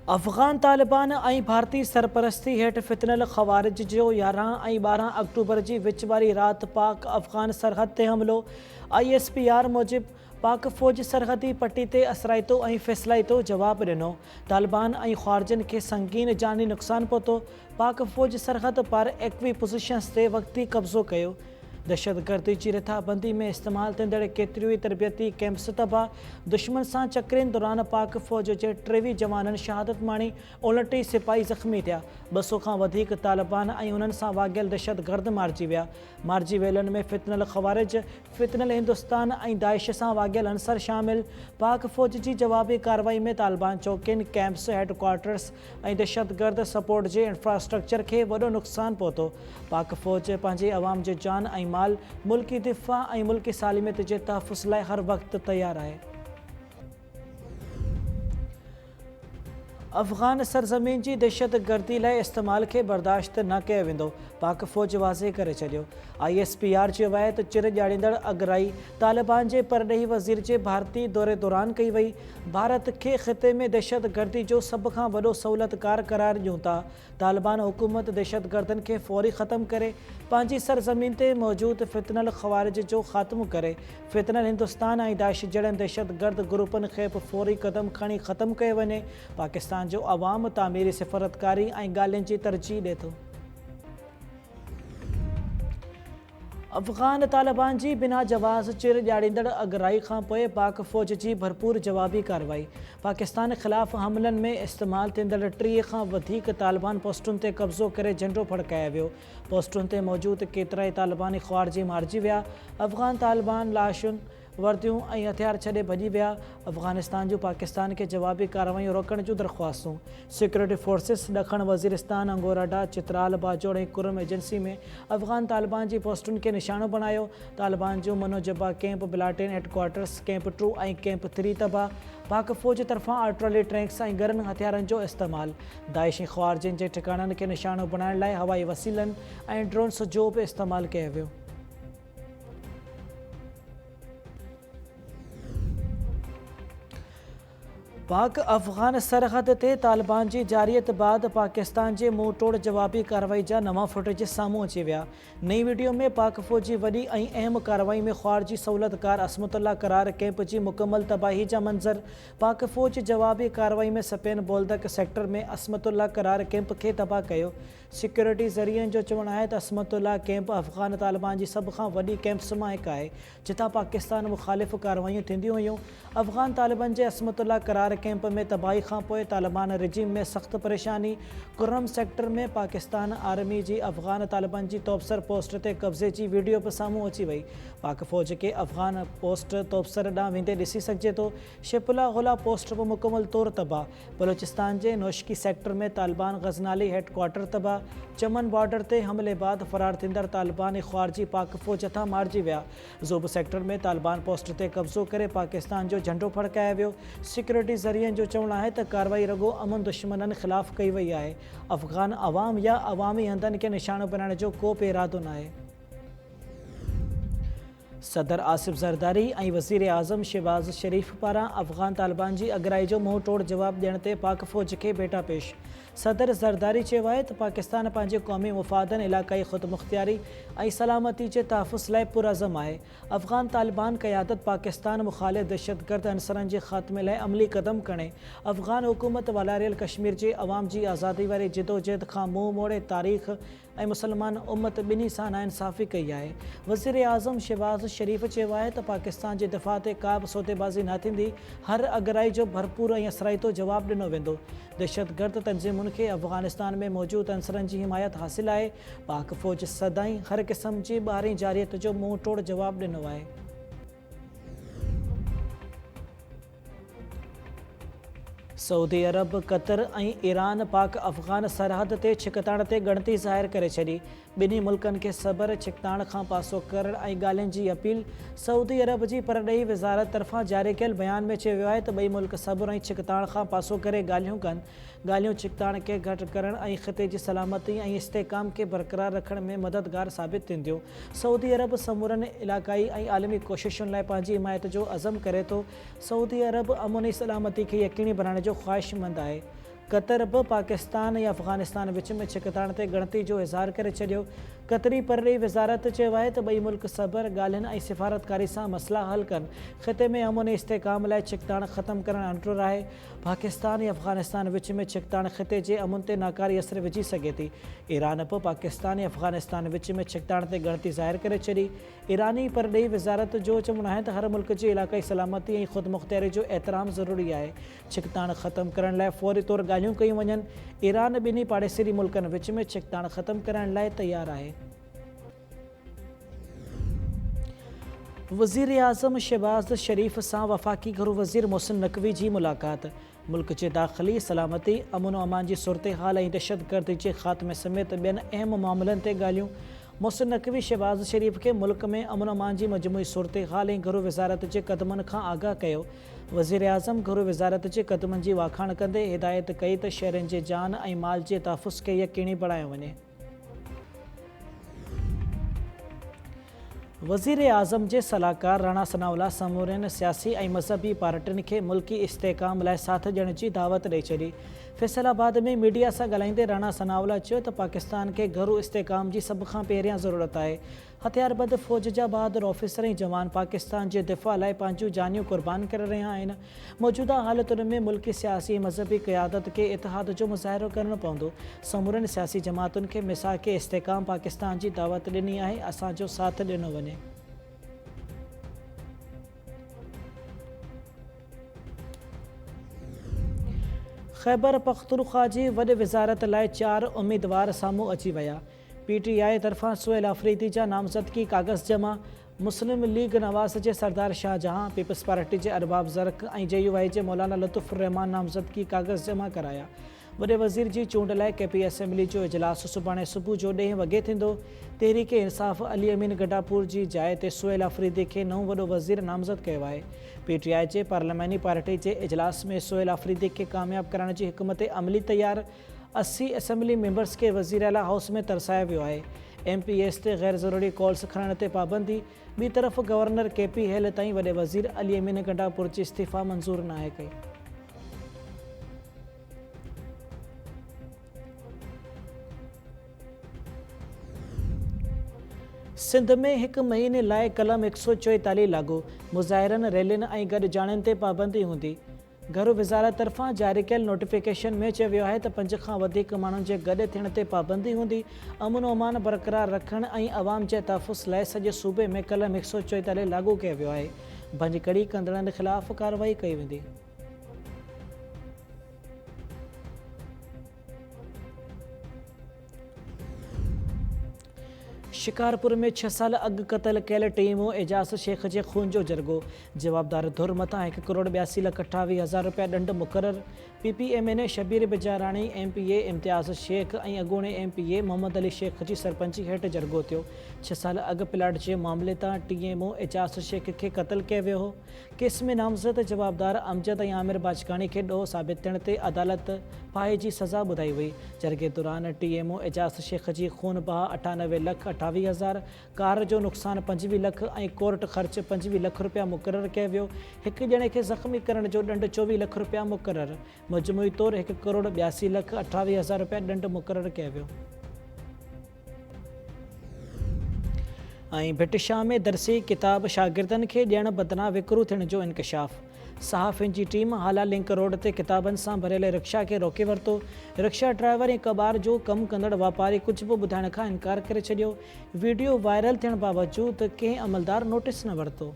अफ़गान तालिबान ऐं भारतीय सरपरस्ती हेठि फितनल ख़वारिज जो 11 ऐं 12 अक्टूबर जी विच वारी राति पाक अफ़गान सरहद ते हमिलो। ISPR मूजिबि पाक फ़ौज सरहदी पट्टी ते असराइतो ऐं फ़ैसिलाइतो जवाबु ॾिनो। तालिबान ऐं ख़्वारिजनि खे संगीन जानी नुक़सानु पहुतो। पाक फ़ौज सरहद पार एक्वी पोज़ीशन्स ते वक़्ती कब्ज़ो कयो। दहशतगर्दी जी रिथाबंदी में इस्तेमालु थींदड़ केतिरियूं ई तरबियती कैंप्स तबाह। दुश्मन सां चकरनि दौरान पाक फ़ौज जे 23 जवाननि शहादत माणी। 29 सिपाही ज़ख़्मी थिया। 200 खां वधीक तालिबान ऐं उन्हनि सां वाॻियल दहशतगर्द मारिजी विया। मारिजी वियलनि में फितनल ख़वारिज, फितनल हिंदुस्तान ऐं दाइश सां वाॻियल अंसर शामिल। पाक फ़ौज जी जवाबी कार्रवाई में तालिबान चौकियुनि, कैंप्स, हेडक्वार्टर्स ऐं दहशतगर्द सपोर्ट जे इंफ्रास्ट्रक्चर खे वॾो नुक़सानु पहुतो। पाक फ़ौज पंहिंजे अवाम जे जान ऐं माल, मुल्की दिफ़ा ऐं मुल्की सालिमियत जे तहफ़ुज़ लाइ हर वक़्तु तयारु आहे। अफ़गान सरज़मीन जी दहशतगर्दी लाइ इस्तेमाल खे बर्दाश्त न कयो वेंदो, पाक फ़ौज वाज़े करे छॾियो। ISPR चयो आहे त चिर ॼाणींदड़ अगराई तालिबान जे परॾेही वज़ीर जे भारतीय दौरे दौरान कई वई। भारत खे ख़िते में दहशतगर्दी जो सभ खां वॾो सहूलियतकार क़रार ॾियूं था। तालिबान हुकूमत दहशतगर्दनि खे फ़ौरी ख़तमु करे पंहिंजी सरज़मीन ते मौजूदु फितनल ख़वारिज जो ख़ात्मो करे। फितनल हिंदुस्तान ऐं दाइश जहिड़नि दहशतगर्द ग्रुपनि खे बि फ़ौरी क़दम खणी ख़तमु कयो वञे। पाकिस्तान जो अवाम तामीरी सिफ़रतकारी ऐं ॻाल्हियुनि जी तरजीह ॾिए थो। अफ़गान तालिबान जी बिना जवाज़ चिर ॼाणींदड़ अगराई खां पोइ पाक फ़ौज जी भरपूर जवाबी कार्रवाई। पाकिस्तान ख़िलाफ़ हमलनि में इस्तेमालु थींदड़ 30 खां वधीक तालिबान पोस्टुनि ते कब्ज़ो करे झंडो फड़कायो वियो। पोस्टुनि ते मौजूदु केतिरा ई तालिबानी ख़्वारिजी मारिजी विया। अफ़गान तालिबान लाशुनि, वर्दियूं ऐं हथियार छॾे भॼी विया। अफ़गानिस्तान जूं पाकिस्तान खे जवाबी कार्रवाइयूं रोकण जूं दरख़्वास्तूं। सिक्योरिटी फोर्सिस ॾखण वज़ीरिस्तान, अंगोराडा, चित्राल, बाजोड़ ऐं कुरम एजेंसी में अफ़गान तालिबान जी पोस्टुनि खे निशानो बणायो। तालिबान जूं मनोजबा कैंप, बिलाटिन हेडक्वार्टर्स, कैंप 2 ऐं कैंप 3 तबाह। पाक फ़ौज तरफ़ां आर्टिलरी टैंक्स ऐं गरन हथियारनि जो इस्तेमालु। दाइश ऐं ख़्वारिजनि जे ठिकाणनि खे निशानो बणाइण लाइ हवाई वसीलनि ऐं ड्रोन्स जो बि इस्तेमालु कयो वियो। पाक अफ़गान सरहद ते तालिबान जी जारियत बाद पाकिस्तान जे मुंहुं तोड़ जवाबी कार्रवाई जा नवां फुटेज साम्हूं अची विया। नई वीडियो में पाक फ़ौज जी वॾी ऐं अहम कार्रवाई में ख़्वारिजी सहूलियतकार असमतुल्ला करार कैंप जी मुकमल तबाही जा मंज़र। पाक फ़ौज जवाबी कार्रवाई में सपेन बोल्दक सेक्टर में असमतुल्ला करार कैंप खे तबाह कयो। सिक्योरिटी ज़रियनि जो चवणु आहे त असमतुल्ला कैंप अफ़गान तालिबान जी सभ खां वॾी कैंप्स मां हिकु आहे, जितां पाकिस्तान मुख़ालिफ़ कार्रवाइयूं थींदियूं हुयूं। अफ़गान तालिबान जे असमतुल्ला करार कैंप में तबाही खां पोइ तालिबान रिजीम में सख़्तु परेशानी। कुर्रम सेक्टर में पाकिस्तान आर्मी जी अफ़गान तालिबान जी तोपसर पोस्ट ते कब्ज़े जी वीडियो बि साम्हूं अची वई। पाक फ़ौज खे अफ़गान पोस्ट तोपसर ॾांहुं वेंदे ॾिसी सघिजे थो। शिपला ग़ुला पोस्ट बि मुकमल तौरु तबाह। बलोचिस्तान जे नौशकी सेक्टर में तालिबान गज़नाली हेडक्वार्टर तबाह। चमन बॉर्डर ते हमले बाद फ़रार थींदड़ तालिबानी ख़्वारिजी पाक फ़ौज हथां मारिजी विया। ज़ोब सेक्टर में तालिबान पोस्ट ते कब्ज़ो करे पाकिस्तान जो झंडो फड़कायो वियो। सिक्योरिटी ज़रियनि जो चवणु आहे त कार्रवाई रुॻो अमन दुश्मननि ख़िलाफ़ कई वई आहे। अफ़गान अवाम या अवामी हंधनि खे निशानो बनाइण जो को बि इरादो न आहे। सदर आसिफ ज़रदारी ऐं वज़ीर आज़म शहबाज़ शरीफ़ पारां अफ़गान तालिबान जी अगराई जो मुंहुं तोड़ जवाबु ॾियण ते पाक फ़ौज खे बेटा पेश। सदर ज़रदारी चयो आहे त पाकिस्तान पंहिंजे क़ौमी मुफ़ादनि, इलाक़ाई ख़ुदमुख़्तियारी ऐं सलामती जे तहफ़ुज़ लाइ पुरअज़म आहे। अफ़गान तालिबान क़यादत पाकिस्तान मुख़ालिफ़ दहशतगर्द अंसरनि जे ख़ात्मे लाइ अमली क़दम खणे। अफ़गान हुकूमत वलारियल कश्मीर जे अवाम जी आज़ादी वारी जिदोजहद खां मुंहुं मोड़े तारीख़ ऐं मुसलमान उम्मत ॿिन्ही सां नाइंसाफ़ी कई आहे। वज़ीर आज़म शहबाज़ शरीफ़ चयो आहे त पाकिस्तान जे दिफ़ा ते का बि सौदेबाज़ी न थींदी। हर अगराई जो भरपूर ऐं असराइतो जवाबु ॾिनो वेंदो। दहशतगर्द तंज़ीमुनि खे अफ़गानिस्तान में मौजूदु अंसरनि जी हिमायत हासिलु आहे। पाक फ़ौज सदाईं हर क़िस्म जी ॿाहिरीं जारियत जो मुंहुं तोड़ जवाबु ॾिनो आहे। सऊदी अरब, क़तर ऐं ईरान पाक अफ़गान सरहद ते छिकताण ते ॻणती ज़ाहिर करे छॾी। ॿिन्ही मुल्कनि खे सबर, छिकताण खां पासो करण ऐं ॻाल्हियुनि जी अपील। सऊदी अरब जी परॾेही वज़ारत तरफ़ां जारी कयल बयान में चयो वियो आहे त ॿई मुल्क सब्र ऐं छिकताण खां पासो करे ॻाल्हियूं कनि। ॻाल्हियूं छिकताण खे घटि करण ऐं ख़िते जी सलामती ऐं इस्तेहकाम खे बरक़रार रखण में मददगार साबित थींदियूं। सऊदी अरब समूरनि इलाक़ाई ऐं आलमी कोशिशुनि लाइ पंहिंजी हिमायत जो अज़म करे थो। सऊदी अरब अमन ऐं सलामती खे यकीनी बनाइण जो ख़्वाहिशमंद आहे। कतर बि पाकिस्तान ऐं अफ़गानिस्तान विच में छिकताण ते ॻणती जो इज़हार करे छॾियो। क़तरी परॾेही वज़ारत चयो आहे त ॿई मुल्क सब्र ॻाल्हियुनि ऐं सिफ़ारतकारी सां मसइला हल कनि। ख़िते में अमुन इस्तेहकाम लाइ छिकताण ख़तमु करणु अणटुर आहे। पाकिस्तान ऐं अफ़गानिस्तान विच में छिकताण ख़िते जे अमुन ते नाकारी असर विझी सघे थी। ईरान बि पाकिस्तान ऐं अफ़गानिस्तान विच में छिकताण ते ॻणती ज़ाहिर करे छॾी। ईरानी परॾेही वज़ारत जो चवणु आहे त हर मुल्क जी इलाक़ाई सलामती ऐं ख़ुदमुख़्तियारी जो एतिराम ज़रूरी आहे। छिकताण ख़तमु करण लाइ फ़ौरी तौरु ॻाल्हियूं कयूं वञनि। ईरान ॿिन्ही पाड़ेसरी मुल्कनि विच में छिकताण ख़तमु करण लाइ तयारु आहे। वज़ीर आज़म शहबाज़ शरीफ़ सां वफ़ाक़ी घरू वज़ीर मोहसिन नक़वी जी मुलाक़ात। मुल्क जे दाख़िली सलामती अमन अमान जी सूरत हाल ऐं दहशतगर्दी जे ख़ात्मे समेत ॿियनि अहम मामलनि ते ॻाल्हियूं। मोहसिन नक़वी शहबाज़ शरीफ़ खे मुल्क में अमन अमान जी मजमूई सूरत हाल ऐं घरू वज़ारत जे क़दमनि खां आगाह कयो। वज़ीर आज़म घरू वज़ारत जे क़दमनि जी वाखाण कंदे हिदायत कई त शहरनि जे जान ऐं माल जे तहफ़ुज़ खे यक़ीनी बणायो वञे। वज़ीर आज़म जे सलाहकार राणा सनाउल्ला समूरनि सियासी ऐं मज़हबी पार्टियुनि खे मुल्की इस्तेहकाम लाइ साथ ॾियण जी दावत ॾेई छॾी। फैसलाबाद में मीडिया सां ॻाल्हाईंदे राणा सनाउल्ला चयो त पाकिस्तान खे घरू इस्तेहकाम जी सभ खां पहिरियां ज़रूरत आहे। हथियारबंद फ़ौज जा बहादुर ऑफिसर ऐं जवान पाकिस्तान जे दिफ़ा लाइ पंहिंजूं जानियूं क़ुर्बान करे रहिया आहिनि। मौजूदा हालतुनि में मुल्की सियासी ऐं मज़हबी क़यादत खे इतिहाद जो मुज़ाहिरो करणो पवंदो। समूरनि सियासी जमातुनि खे मिसाक़ इस्तेहकाम पाकिस्तान जी दावत ॾिनी आहे। असांजो साथ ॾिनो वञे। ख़ैबर पख्तूनख्वा जी वॾे वज़ारत लाइ 4 उम्मीदवार साम्हूं अची विया। PTI तरफ़ां सुहेल आफ़रीदी जा नामज़दगी काग़ज़ जमा। मुस्लिम लीग नवाज़ जे सरदार शाहजहां, पीपल्स पार्टी जे अरबाब ज़रक़ ऐं JUI जे मौलाना लुत्फ़ुर रहमान नामज़दगी काग़ज़ जमा कराया। वॾे वज़ीर जी चूंड लाइ KP असेंबली जो इजलास सुभाणे सुबुह जो 10 वॻे थींदो। तहरीक इंसाफ़ अली अमीन गंडापुर जी जाइ ते सुहेल आफ़रीदी खे नओं वॾो वज़ीर नामज़द कयो आहे। PTI जे पार्लियामानी पार्टी जे इजलास में सुहेल आफ़रीदी खे कामयाबु करण जी हिकमत अमली तयारु। 80 असेंबली मेंबर्स खे वज़ीर आला हाउस में तरसायो वियो आहे। MPs ते गैर ज़रूरी कॉल्स खणण ते पाबंदी। ॿी तरफ़ गवर्नर KP हेल ताईं वॾे वज़ीर अली अमीन गंडापुर जी इस्तीफ़ा मंज़ूर नाहे कई। सिंध में 1 महीने लाइ कलम 144 लागू। मुज़ाहिरनि रैलियुनि ऐं गॾिजाणियुनि ते पाबंदी हूंदी। घरू वज़ारत तरफ़ां जारी कयल नोटिफिकेशन में चयो वियो आहे त 5 खां वधीक माण्हुनि जे गॾु थियण ते पाबंदी हूंदी। अमन अमान बरक़रार रखण ऐं अवाम जे तहफ़ुज़ लाइ सॼे सूबे में कलम 144 लागू कयो वियो आहे। भंज कड़ी कंदड़नि ख़िलाफ़ कार्रवाई कई वेंदी। शिकारपुर में 6 साल अॻु क़तल कयल टीमो एजाज़ शेख जे खून जो जरगो। जवाबदार धुर मथां 1,82,28,000 रुपया ॾंड मुक़ररु। PPMN शबीर बिजाराणी MPA इम्तियाज़ शेख ऐं अॻूणे MPA मोहम्मद अली शेख जी सरपंची हेठि जरगो थियो। 6 साल अॻु प्लाट जे मामले तां TMO एजाज़ शेख खे क़तल कयो वियो हो। केस में नामज़द जवाबदार अमजद ऐं आमिर बाचकानी खे ॾोह साबित थियण ते अदालत फाहे जी सज़ा ॿुधाई हुई। जरगे दौरान TMO एजाज़ शेख जी खून बहा 98,28,000, कार जो नुक़सानु 25 लख ऐं कोर्ट ख़र्च 25 लख रुपया मुक़ररु कयो वियो। हिकु ॼणे खे ज़ख़्मी करण जो ॾंड 24 लख रुपया मुक़ररु। मजमूई तौरु 1,82,28,000 रुपया ॾंड मुक़ररु कयो वियो। ऐं भिटशाह में दरसी किताब शागिर्दनि खे ॾियण बदिरां विकिरो थियण जो इंकशाफ़। सहाफ़ियुनि जी टीम हाला लिंक रोड ते किताबनि सां भरियल रिक्शा खे रोके वरितो। रिक्शा ड्राइवर ऐं कबार जो कमु कंदड़ वापारी कुझु बि ॿुधाइण खां इनकार करे छॾियो। वीडियो वायरल थियण बावजूदि कंहिं अमलदार नोटिस न वरितो।